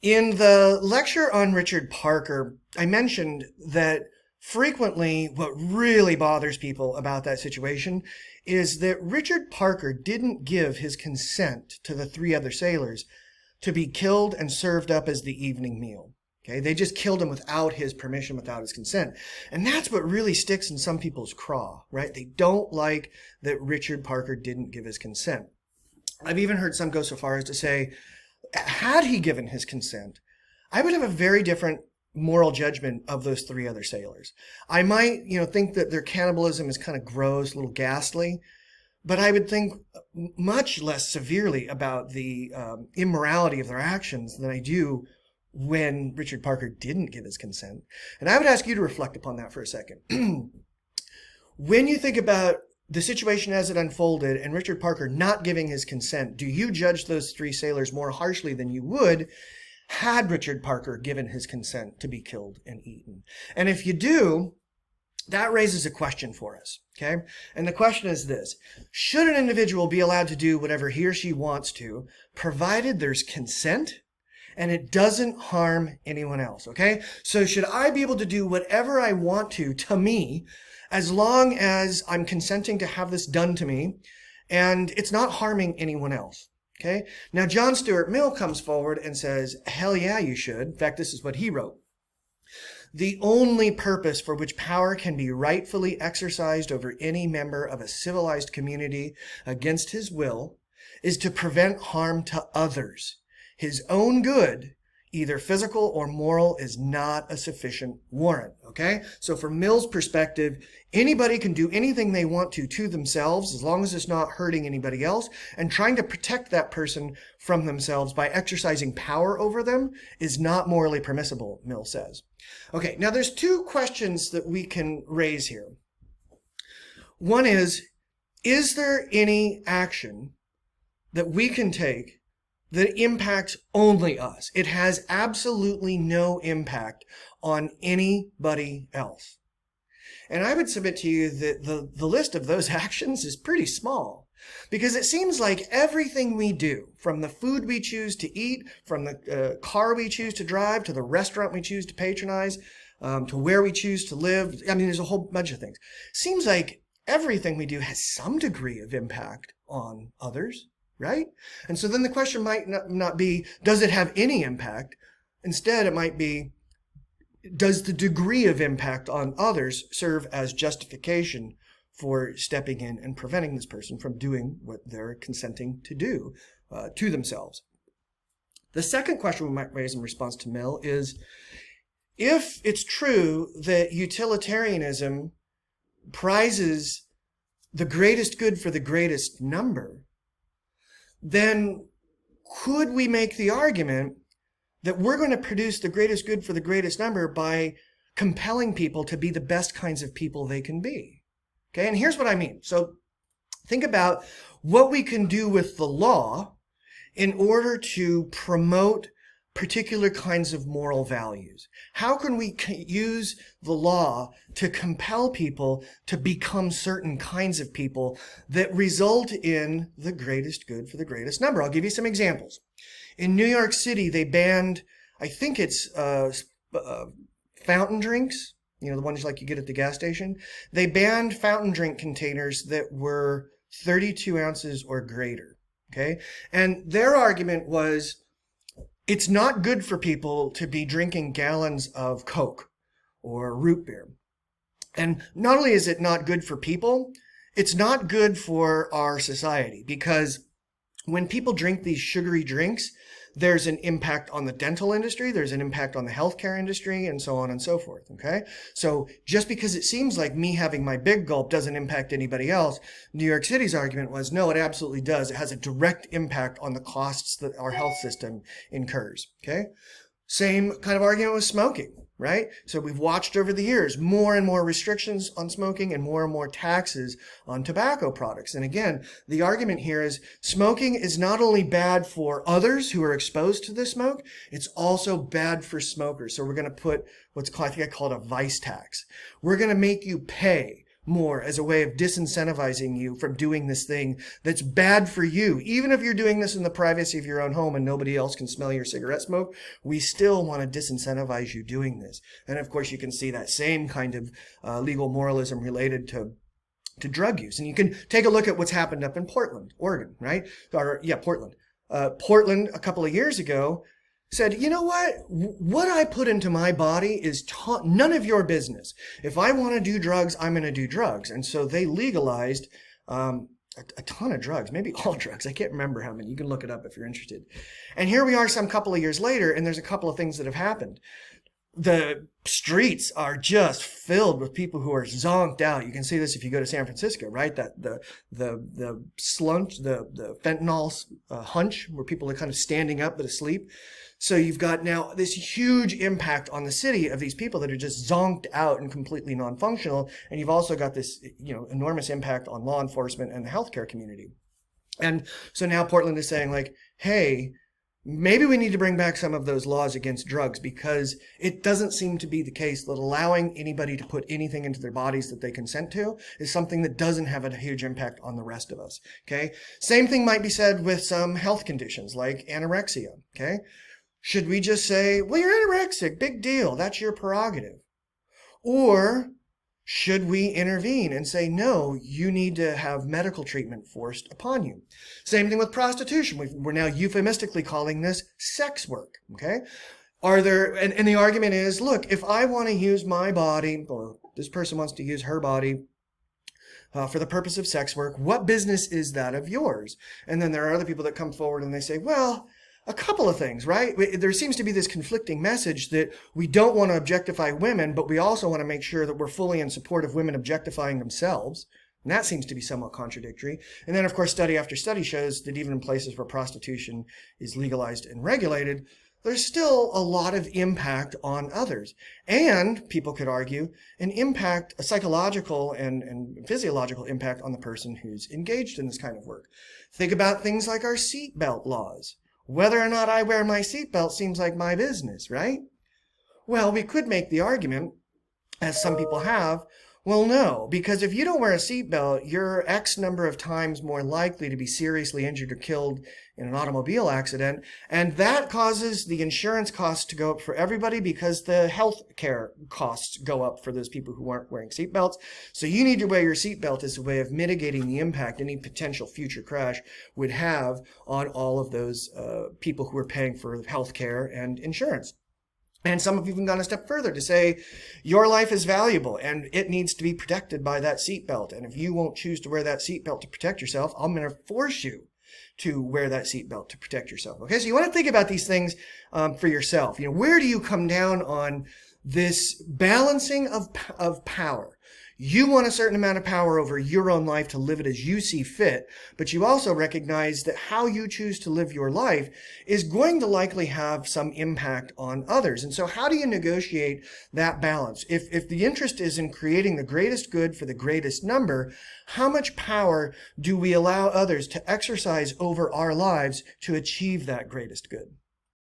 In the lecture on Richard Parker, I mentioned that frequently what really bothers people about that situation is that Richard Parker didn't give his consent to the three other sailors to be killed and served up as the evening meal. Okay, they just killed him without his permission, without his consent. And that's what really sticks in some people's craw, right? They don't like that Richard Parker didn't give his consent. I've even heard some go so far as to say, had he given his consent, I would have a very different moral judgment of those three other sailors. I might, think that their cannibalism is kind of gross, a little ghastly, but I would think much less severely about the immorality of their actions than I do when Richard Parker didn't give his consent. And I would ask you to reflect upon that for a second. When you think about the situation as it unfolded and Richard Parker not giving his consent, do you judge those three sailors more harshly than you would had Richard Parker given his consent to be killed and eaten? And if you do, that raises a question for us, okay? And the question is this: should an individual be allowed to do whatever he or she wants to, provided there's consent and it doesn't harm anyone else, okay? So should I be able to do whatever I want to me, as long as I'm consenting to have this done to me and it's not harming anyone else? Okay. Now, John Stuart Mill comes forward and says, hell yeah, you should. In fact, this is what he wrote. The only purpose for which power can be rightfully exercised over any member of a civilized community against his will is to prevent harm to others. His own good, either physical or moral, is not a sufficient warrant, okay? So from Mill's perspective, anybody can do anything they want to themselves as long as it's not hurting anybody else, and trying to protect that person from themselves by exercising power over them is not morally permissible, Mill says. Okay, now there's two questions that we can raise here. One is there any action that we can take that impacts only us? It has absolutely no impact on anybody else. And I would submit to you that the list of those actions is pretty small, because it seems like everything we do, from the food we choose to eat, from the car we choose to drive, to the restaurant we choose to patronize, to where we choose to live, I mean, there's a whole bunch of things. Seems like everything we do has some degree of impact on others. Right? And so then the question might not be, does it have any impact? Instead, it might be, does the degree of impact on others serve as justification for stepping in and preventing this person from doing what they're consenting to do to themselves? The second question we might raise in response to Mill is, if it's true that utilitarianism prizes the greatest good for the greatest number, then could we make the argument that we're going to produce the greatest good for the greatest number by compelling people to be the best kinds of people they can be? Okay, and here's what I mean. So think about what we can do with the law in order to promote particular kinds of moral values. How can we use the law to compel people to become certain kinds of people that result in the greatest good for the greatest number? I'll give you some examples. In New York City, they banned, I think it's fountain drinks, the ones like you get at the gas station. They banned fountain drink containers that were 32 ounces or greater, okay? And their argument was, it's not good for people to be drinking gallons of Coke or root beer. And not only is it not good for people, it's not good for our society, because when people drink these sugary drinks, there's an impact on the dental industry, there's an impact on the healthcare industry, and so on and so forth, okay? So just because it seems like me having my big gulp doesn't impact anybody else, New York City's argument was, no, it absolutely does. It has a direct impact on the costs that our health system incurs, okay? Same kind of argument with smoking, right? So we've watched over the years more and more restrictions on smoking and more taxes on tobacco products. And again, the argument here is smoking is not only bad for others who are exposed to the smoke, it's also bad for smokers. So we're going to put what's called, I think I call it a vice tax. We're going to make you pay more as a way of disincentivizing you from doing this thing that's bad for you. Even if you're doing this in the privacy of your own home and nobody else can smell your cigarette smoke, we still want to disincentivize you doing this. And of course, you can see that same kind of legal moralism related to drug use. And you can take a look at what's happened up in Portland, Oregon, right? Portland. Portland, a couple of years ago, said, you know what I put into my body is none of your business. If I want to do drugs, I'm going to do drugs. And so they legalized a ton of drugs, maybe all drugs. I can't remember how many. You can look it up if you're interested. And here we are some couple of years later, and there's a couple of things that have happened. The streets are just filled with people who are zonked out. You can see this if you go to San Francisco, right? That the slunch, the fentanyl hunch, where people are kind of standing up but asleep. So you've got now this huge impact on the city of these people that are just zonked out and completely non-functional. And you've also got this, enormous impact on law enforcement and the healthcare community. And so now Portland is saying, like, hey, maybe we need to bring back some of those laws against drugs, because it doesn't seem to be the case that allowing anybody to put anything into their bodies that they consent to is something that doesn't have a huge impact on the rest of us. Okay. Same thing might be said with some health conditions like anorexia. Okay. Should we just say, well, you're anorexic, big deal, that's your prerogative? Or should we intervene and say, no, you need to have medical treatment forced upon you? Same thing with prostitution. We're now euphemistically calling this sex work, okay? And the argument is, look, if I want to use my body, or this person wants to use her body for the purpose of sex work, what business is that of yours? And then there are other people that come forward and they say, well, a couple of things, right? There seems to be this conflicting message that we don't want to objectify women, but we also want to make sure that we're fully in support of women objectifying themselves. And that seems to be somewhat contradictory. And then, of course, study after study shows that even in places where prostitution is legalized and regulated, there's still a lot of impact on others. And people could argue a psychological and physiological impact on the person who's engaged in this kind of work. Think about things like our seatbelt laws. Whether or not I wear my seatbelt seems like my business, right? Well, we could make the argument, as some people have, well, no, because if you don't wear a seatbelt, you're X number of times more likely to be seriously injured or killed in an automobile accident, and that causes the insurance costs to go up for everybody because the health care costs go up for those people who aren't wearing seatbelts. So you need to wear your seatbelt as a way of mitigating the impact any potential future crash would have on all of those people who are paying for health care and insurance. And some have even gone a step further to say, your life is valuable and it needs to be protected by that seatbelt. And if you won't choose to wear that seatbelt to protect yourself, I'm going to force you to wear that seatbelt to protect yourself. Okay, so you want to think about these things for yourself. Where do you come down on this balancing of power? You want a certain amount of power over your own life to live it as you see fit, but you also recognize that how you choose to live your life is going to likely have some impact on others. And so how do you negotiate that balance? If the interest is in creating the greatest good for the greatest number, how much power do we allow others to exercise over our lives to achieve that greatest good?